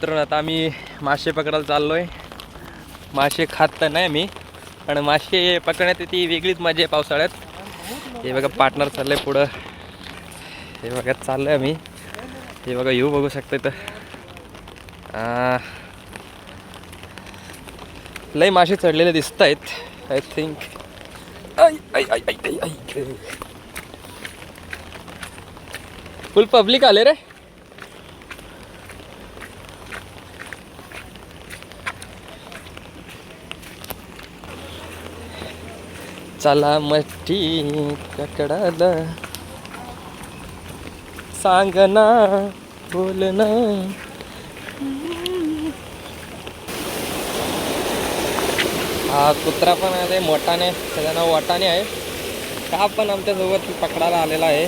तर आता आम्ही मासे पकडायला चाललोय. मासे खात तर नाही मी, पण मासे पकडण्यात ती वेगळीच मजा आहे पावसाळ्यात. हे बघा पार्टनर चाललंय पुढं. हे बघा चाललोय आम्ही. हे बघा येऊ बघू शकता इथं. लय मासे चढलेले दिसत आहेत. आय थिंक फुल पब्लिक आले रे. चला मच्छी पकडायला, सांग ना बोल ना. हा कुत्रा पण आहे मोठाने, त्याचं नाव वाटाणे आहे. का पण आमच्यासोबत पकडायला आलेला आहे.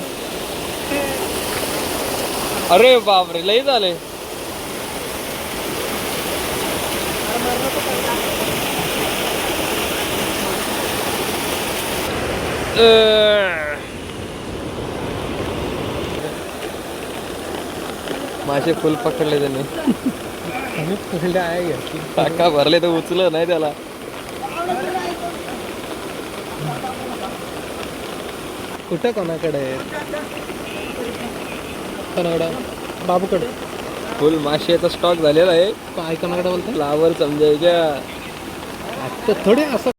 अरे बापरे लई झाले. मासे फुल पकडले त्यांनी. पकडले आहे टाका भरले तर उचलं नाही त्याला. कुठं कोणाकडे कोणाकडं बाबूकडे फुल माशाचा स्टॉक झालेला आहे. काय कोणाकडे बोलतो लावर समजायच्या थोडे असं